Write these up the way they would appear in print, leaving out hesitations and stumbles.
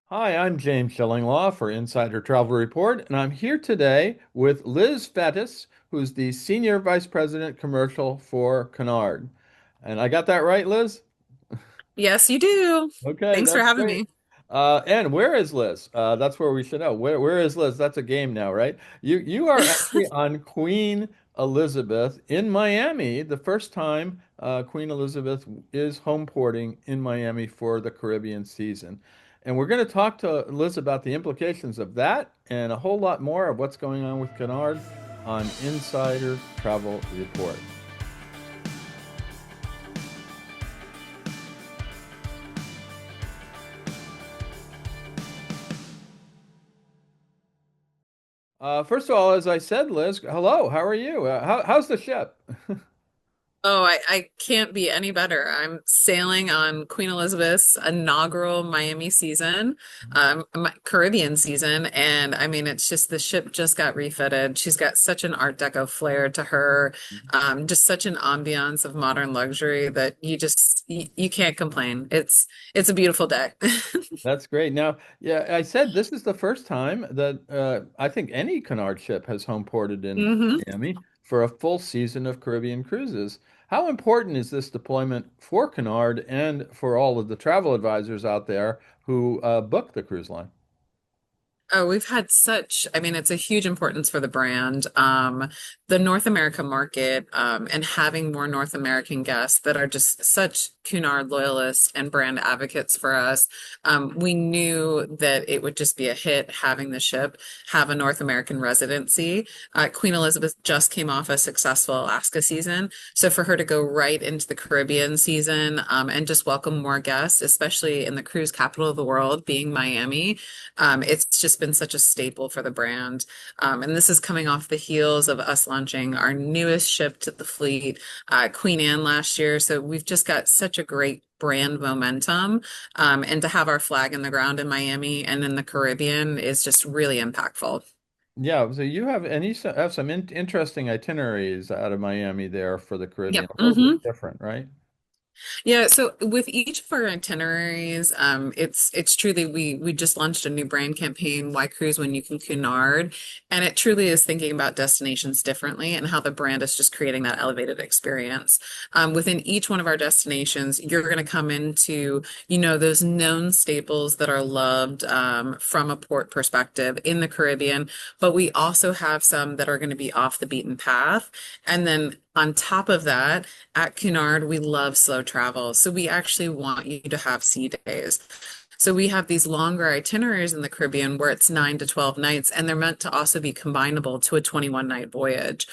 Hi, I'm James Shillinglaw for Insider Travel Report, and I'm here today with Liz Fettis, who's the Senior Vice President Commercial for Cunard. And I got that right, Liz? Yes, you do. Okay, Thanks for that's having great. me. And where is Liz? That's where we should know. Where is Liz? That's a game now, right? You are actually on Queen Elizabeth in Miami, the first time Queen Elizabeth is home porting in Miami for the Caribbean season. And we're going to talk to Liz about the implications of that and a whole lot more of what's going on with Cunard on Insider Travel Report. First of all, as I said, Liz, hello, how are you? How's the ship? Oh, I can't be any better. I'm sailing on Queen Elizabeth's inaugural Miami season, Caribbean season, and I mean, it's just the ship just got refitted. She's got such an Art Deco flair to her, just such an ambiance of modern luxury that you can't complain. It's a beautiful day. That's great. Now, yeah, I said this is the first time that I think any Cunard ship has home ported in hmm Miami for a full season of Caribbean cruises. How important is this deployment for Cunard and for all of the travel advisors out there who book the cruise line? Oh, we've had I mean, it's a huge importance for the brand. The North America market, and having more North American guests that are just such Cunard loyalists and brand advocates for us. We knew that it would just be a hit having the ship have a North American residency. Queen Elizabeth just came off a successful Alaska season. So for her to go right into the Caribbean season, and just welcome more guests, especially in the cruise capital of the world, being Miami, it's just been such a staple for the brand. And this is coming off the heels of us launching our newest ship to the fleet, Queen Anne last year. So we've just got such a great brand momentum. And to have our flag in the ground in Miami and in the Caribbean is just really impactful. Yeah, so you have some interesting itineraries out of Miami there for the Yep. Caribbean, a little hmm bit different, right? Yeah, so with each of our itineraries, it's truly we just launched a new brand campaign, Why Cruise When You Can Cunard, and it truly is thinking about destinations differently and how the brand is just creating that elevated experience. Within each one of our destinations, you're going to come into, those known staples that are loved, from a port perspective in the Caribbean, but we also have some that are going to be off the beaten path. And then on top of that, at Cunard, we love slow travel. So we actually want you to have sea days. So we have these longer itineraries in the Caribbean where it's 9 to 12 nights, and they're meant to also be combinable to a 21 night voyage.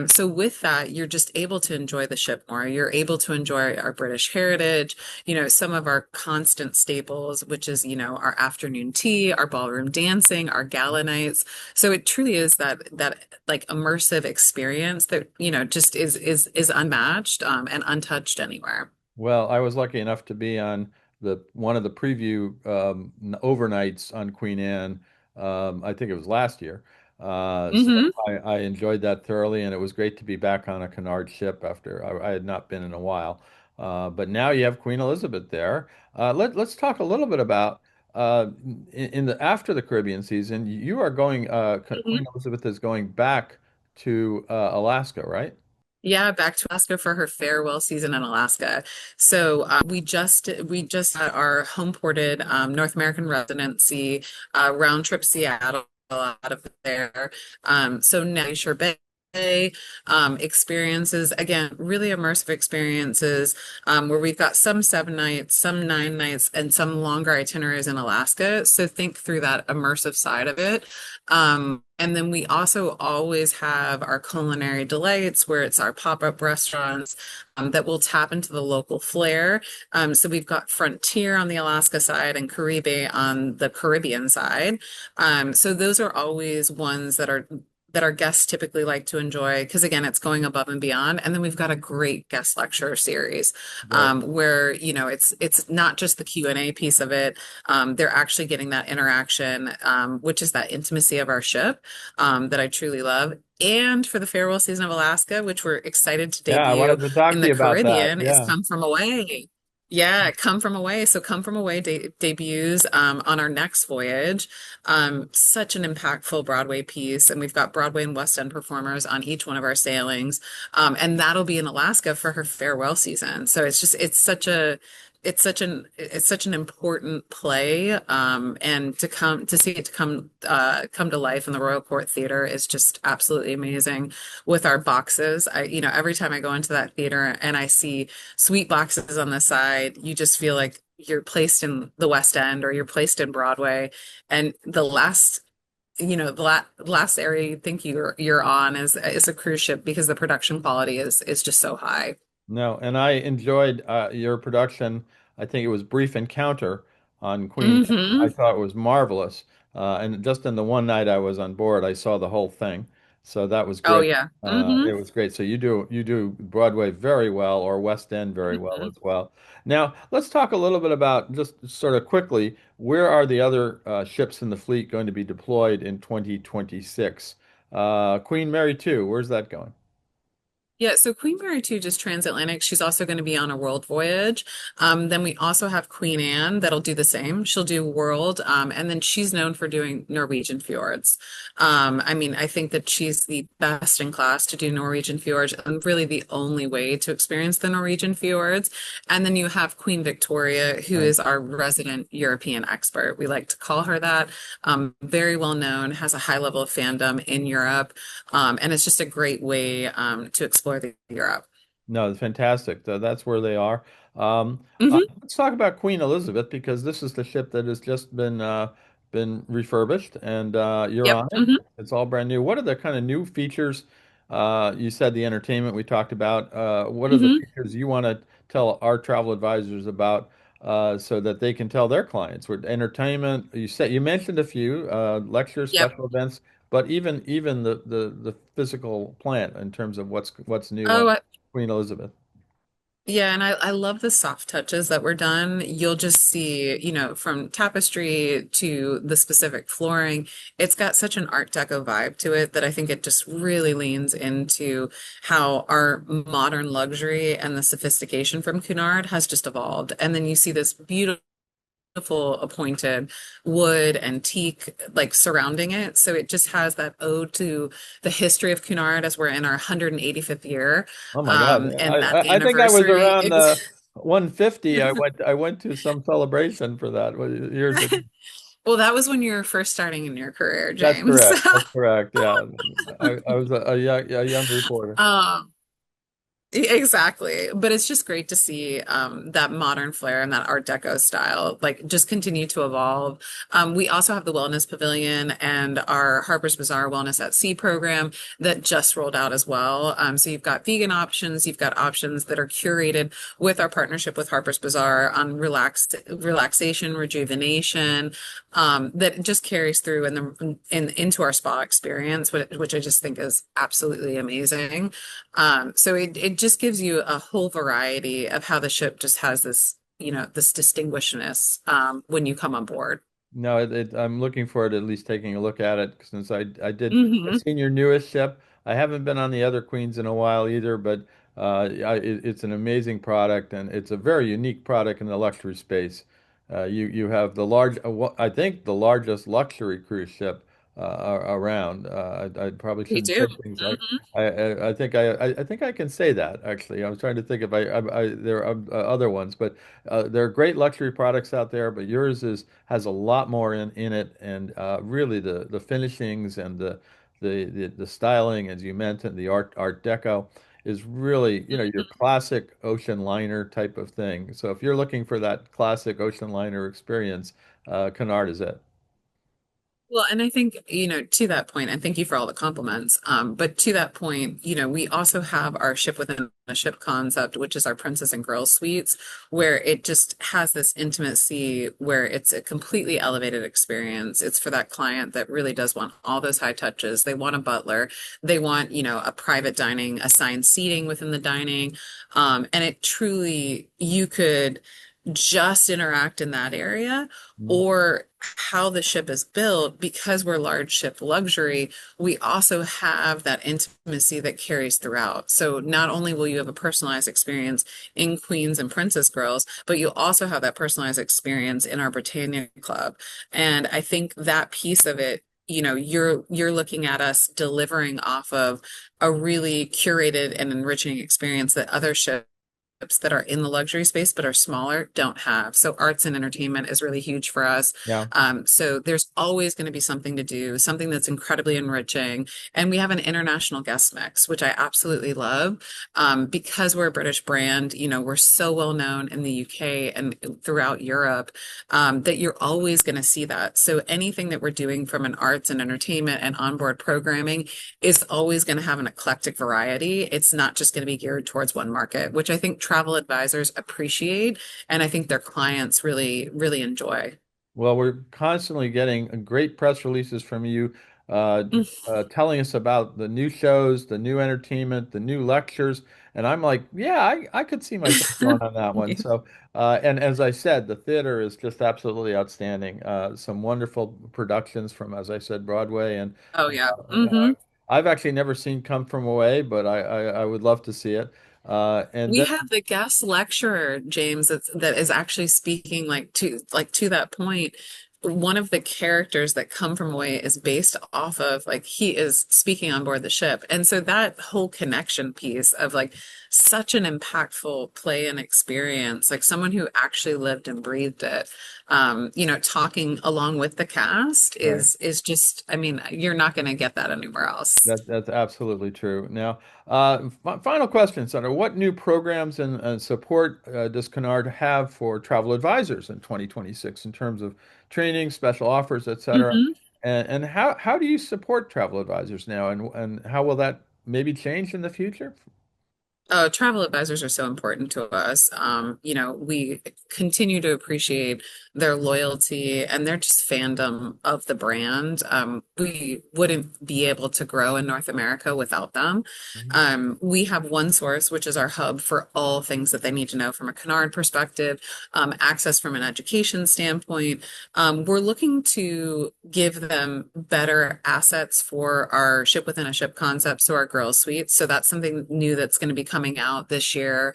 So with that, you're just able to enjoy the ship more. You're able to enjoy our British heritage, some of our constant staples, which is, our afternoon tea, our ballroom dancing, our gala nights. So it truly is that like immersive experience that, just is unmatched, and untouched anywhere. Well, I was lucky enough to be on the one of the preview overnights on Queen Anne. I think it was last year. So hmm I enjoyed that thoroughly, and it was great to be back on a Cunard ship after I had not been in a while. But now you have Queen Elizabeth there. Let's talk a little bit about in the after the Caribbean season. You are going. Queen Elizabeth is going back to Alaska, right? Yeah, back to Alaska for her farewell season in Alaska. So we just had our home ported, North American residency, round trip Seattle out of there. So Glacier Bay. Experiences again, really immersive experiences, where we've got some 7 nights, some 9 nights, and some longer itineraries in Alaska. So think through that immersive side of it. And then we also always have our culinary delights where it's our pop-up restaurants, that will tap into the local flair. So we've got Frontier on the Alaska side and Caribe on the Caribbean side. So those are always ones that our guests typically like to enjoy because again, it's going above and beyond. And then we've got a great guest lecture series, Right. where it's not just the Q&A piece of it. They're actually getting that interaction, which is that intimacy of our ship, that I truly love. And for the farewell season of Alaska, which we're excited to Yeah, I debut wanted to talk in to the you about that. Caribbean, is Yeah. Come From Away. Yeah, Come From Away. So Come From Away debuts on our next voyage. Such an impactful Broadway piece, and we've got Broadway and West End performers on each one of our sailings. And that'll be in Alaska for her farewell season. So it's such an important play. And to see it come to life in the Royal Court Theater is just absolutely amazing. With our boxes, every time I go into that theater and I see sweet boxes on the side, you just feel like you're placed in the West End or you're placed in Broadway. And the last area you think you're on is a cruise ship because the production quality is just so high. No, and I enjoyed your production. I think it was Brief Encounter on Queen. I Hmm. thought it was marvelous. And just in the one night I was on board, I saw the whole thing. So that was Oh great. yeah. It was great. So you do Broadway very well, or West End very well Hmm. as well. Now let's talk a little bit about, just sort of quickly, where are the other ships in the fleet going to be deployed in 2026? Queen Mary 2, where's that going? Yeah, so Queen Mary 2 just transatlantic. She's also going to be on a world voyage. Then we also have Queen Anne that'll do the same. She'll do world, and then she's known for doing Norwegian fjords. I mean, I think that she's the best in class to do Norwegian fjords, and really the only way to experience the Norwegian fjords. And then you have Queen Victoria, who Right. is our resident European expert. We like to call her that. Very well known, has a high level of fandom in Europe. And it's just a great way to explore the Europe. No, it's fantastic. That's where they are. Hmm. Let's talk about Queen Elizabeth, because this is the ship that has just been refurbished, and you're Yep. on it. Hmm. It's all brand new. What are the kind of new features? You said the entertainment we talked about. What are the Hmm. features you want to tell our travel advisors about, so that they can tell their clients? With entertainment, you mentioned a few lectures, Yep. special events, but even the physical plant in terms of what's new Oh, on Queen Elizabeth. yeah, and I love the soft touches that were done. You'll just see, from tapestry to the specific flooring, it's got such an Art Deco vibe to it that I think it just really leans into how our modern luxury and the sophistication from Cunard has just evolved. And then you see this beautiful appointed wood and teak like surrounding it. So it just has that ode to the history of Cunard as we're in our 185th year. Oh my God. And that I think I was anniversary. around 150. I went to some celebration for that years ago. Well, that was when you were first starting in your career, That's James. correct. That's correct. Yeah. I was a young reporter. um, Exactly. But it's just great to see that modern flair and that Art Deco style like just continue to evolve. We also have the Wellness Pavilion and our Harper's Bazaar Wellness at Sea program that just rolled out as well. So you've got vegan options, you've got options that are curated with our partnership with Harper's Bazaar on relaxation, rejuvenation, that just carries through into our spa experience, which I just think is absolutely amazing. So it just gives you a whole variety of how the ship just has this distinguishedness when you come on board. No, I'm looking forward to at least taking a look at it, since I've Hmm. seen your newest ship. I haven't been on the other Queens in a while either, but it's an amazing product, and it's a very unique product in the luxury space. You have I think the largest luxury cruise ship around. I probably We shouldn't say do. things like Hmm. I think I can say that, actually. I was trying to think if there are other ones, but there are great luxury products out there, but yours has a lot more in it, and really the finishings and the styling, as you mentioned, the Art Deco is really, your classic ocean liner type of thing. So if you're looking for that classic ocean liner experience, Cunard is it. Well, and I think, to that point, and thank you for all the compliments. But to that point, we also have our ship within a ship concept, which is our Princess and Girls suites, where it just has this intimacy where it's a completely elevated experience. It's for that client that really does want all those high touches. They want a butler. They want, a private dining, assigned seating within the dining. And it truly, you could just interact in that area, Mm. or how the ship is built, because we're large ship luxury, we also have that intimacy that carries throughout. So not only will you have a personalized experience in Queens and Princess Girls, but you'll also have that personalized experience in our Britannia Club. And I think that piece of it, you're looking at us delivering off of a really curated and enriching experience that other ships that are in the luxury space but are smaller don't have. So arts and entertainment is really huge for us. Yeah. So there's always going to be something to do, something that's incredibly enriching. And we have an international guest mix, which I absolutely love. Because we're a British brand, we're so well known in the UK and throughout Europe, that you're always going to see that. So anything that we're doing from an arts and entertainment and onboard programming is always going to have an eclectic variety. It's not just going to be geared towards one market, which I think travel advisors appreciate, and I think their clients really, really enjoy. Well, we're constantly getting great press releases from you, uh, telling us about the new shows, the new entertainment, the new lectures, and I'm like, yeah, I could see myself going on that one. So, and as I said, the theater is just absolutely outstanding. Some wonderful productions from, as I said, Broadway, and Oh yeah. uh, Hmm. I've actually never seen Come From Away, but I would love to see it. And We then, have the guest lecturer, James, that is actually speaking like to that point. One of the characters that come from away is based off of like he is speaking on board the ship. And so that whole connection piece of like such an impactful play and experience, like someone who actually lived and breathed it, talking along with the cast right. is just, I mean, you're not going to get that anywhere else. That's absolutely true. Now, final question, Sandra. What new programs and support does Cunard have for travel advisors in 2026 in terms of training, special offers, et cetera? And how do you support travel advisors now, and how will that maybe change in the future? Travel advisors are so important to us. We continue to appreciate their loyalty and their just fandom of the brand. We wouldn't be able to grow in North America without them. Mhm. We have one source, which is our hub for all things that they need to know from a Cunard perspective, access from an education standpoint. We're looking to give them better assets for our ship within a ship concept, so our girls suite. So that's something new that's going to be coming out this year.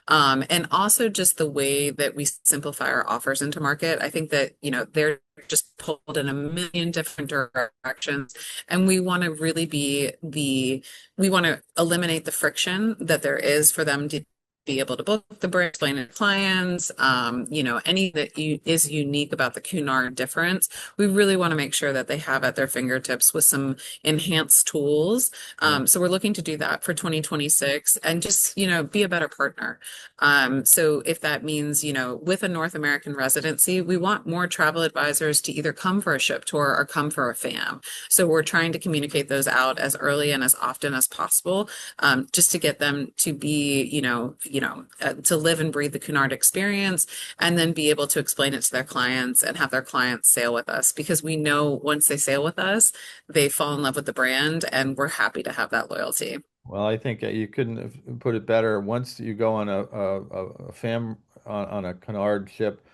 And also just the way that we simplify our offers into market. I think that, they're just pulled in a million different directions. And we want to really we want to eliminate the friction that there is for them to be able to book the brand, explain to clients, any that is unique about the Cunard difference. We really want to make sure that they have at their fingertips with some enhanced tools. Yeah. So we're looking to do that for 2026 and just, be a better partner. So if that means, with a North American residency, we want more travel advisors to either come for a ship tour or come for a FAM. So we're trying to communicate those out as early and as often as possible, just to get them to be, to live and breathe the Cunard experience, and then be able to explain it to their clients and have their clients sail with us, because we know once they sail with us, they fall in love with the brand, and we're happy to have that loyalty. Well, I think you couldn't have put it better. Once you go on a fam on a Cunard ship,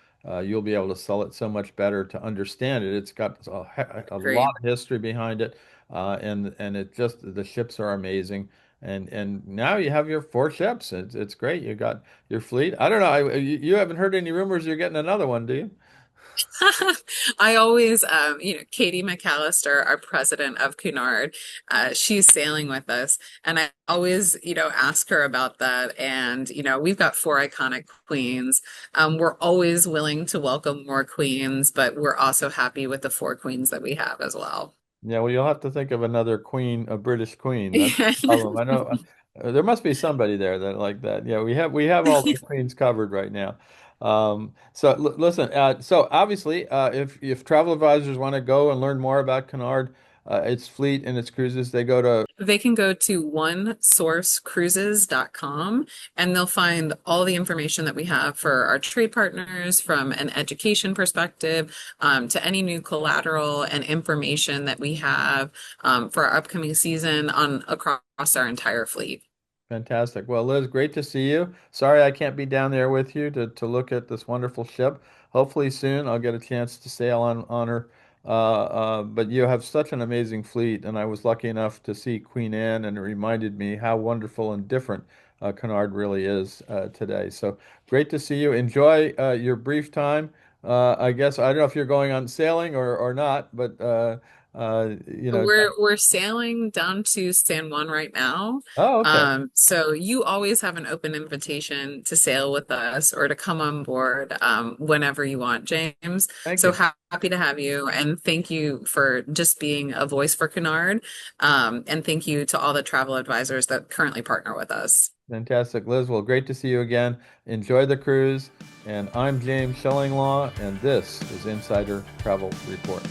you'll be able to sell it so much better to understand it. It's got a lot Agree. of history behind it, and it just the ships are amazing. And now you have your four ships. It's great. You got your fleet. I don't know. You haven't heard any rumors you're getting another one, do you? I always, Katie McAllister, our president of Cunard, she's sailing with us. And I always, ask her about that. And, we've got four iconic queens. We're always willing to welcome more queens, but we're also happy with the four queens that we have as well. Yeah, well, you'll have to think of another queen, a British queen. That's Yeah. the problem. I know there must be somebody there that like that. Yeah, we have all the queens covered right now. So listen, so obviously, if travel advisors want to go and learn more about Cunard, its fleet and its cruises, they go to They can go to onesourcecruises.com, and they'll find all the information that we have for our trade partners from an education perspective, to any new collateral and information that we have, for our upcoming season on across our entire fleet. Fantastic. Well, Liz, great to see you. Sorry I can't be down there with you to look at this wonderful ship. Hopefully soon I'll get a chance to sail on her. But you have such an amazing fleet, and I was lucky enough to see Queen Anne, and it reminded me how wonderful and different Cunard really is today. So great to see you. Enjoy your brief time. I guess I don't know if you're going on sailing or not, but you know. We're sailing down to San Juan right now. Oh, okay. So you always have an open invitation to sail with us or to come on board whenever you want, James. Thank So you. happy to have you, and thank you for just being a voice for Cunard. And thank you to all the travel advisors that currently partner with us. Fantastic, Liz. Well, great to see you again. Enjoy the cruise. And I'm James Shillinglaw, and this is Insider Travel Report.